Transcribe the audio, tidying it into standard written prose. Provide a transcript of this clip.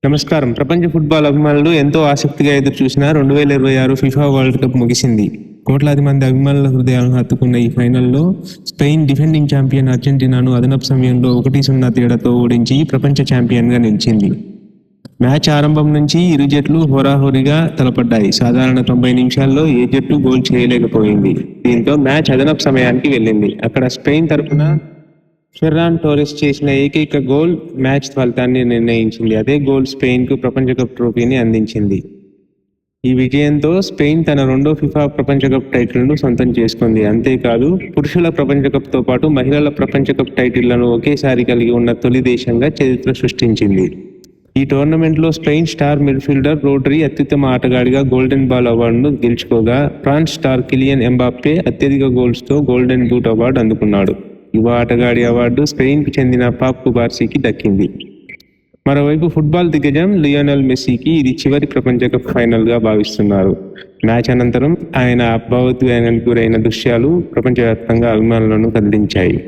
నమస్కారం. ప్రపంచ ఫుట్బాల్ అభిమానులు ఎంతో ఆసక్తిగా ఎదురుచూసిన 2026 ఫిఫా వరల్డ్ కప్ ముగిసింది. కోట్లాది మంది అభిమానుల హృదయాలను హత్తుకున్న ఈ ఫైనల్లో స్పెయిన్ డిఫెండింగ్ ఛాంపియన్ అర్జెంటీనాను అదనపు సమయంలో 1-0 తేడాతో ఓడించి ప్రపంచ ఛాంపియన్గా నిలిచింది. మ్యాచ్ ఆరంభం నుంచి ఇరు జట్లు హోరాహోరీగా తలపడ్డాయి. సాధారణ 90 నిమిషాల్లో ఏ జట్టు గోల్ చేయలేకపోయింది. దీంతో మ్యాచ్ అదనపు సమయానికి వెళ్ళింది. అక్కడ స్పెయిన్ తరఫున ఫెర్రాన్ టోరెస్ చేసిన ఏకైక గోల్ మ్యాచ్ ఫలితాన్ని నిర్ణయించింది. అదే గోల్ స్పెయిన్కు ప్రపంచ కప్ ట్రోఫీని అందించింది. ఈ విజయంతో స్పెయిన్ తన రెండో ఫిఫా ప్రపంచ కప్ టైటిల్ను సొంతం చేసుకుంది. అంతేకాదు పురుషుల ప్రపంచ కప్తో పాటు మహిళల ప్రపంచ కప్ టైటిళ్లను ఒకేసారి కలిగి ఉన్న తొలి దేశంగా చరిత్ర సృష్టించింది. ఈ టోర్నమెంట్లో స్పెయిన్ స్టార్ మిడ్ఫీల్డర్ రోడ్రీ అత్యుత్తమ ఆటగాడిగా గోల్డెన్ బాల్ అవార్డును గెలుచుకోగా, ఫ్రాన్స్ స్టార్ కిలియన్ ఎంబాప్పే అత్యధిక గోల్స్తో గోల్డెన్ బూట్ అవార్డు అందుకున్నాడు. యువ ఆటగాడి అవార్డు స్పెయిన్కు చెందిన పాప్ కుబార్సీకి దక్కింది. మరోవైపు ఫుట్బాల్ దిగ్గజం లియోనెల్ మెస్సీకి ఇది చివరి ప్రపంచ కప్ ఫైనల్గా భావిస్తున్నారు. మ్యాచ్ అనంతరం ఆయన భావోద్వేగానికి గురైన దృశ్యాలు ప్రపంచవ్యాప్తంగా అభిమానులను కదిలించాయి.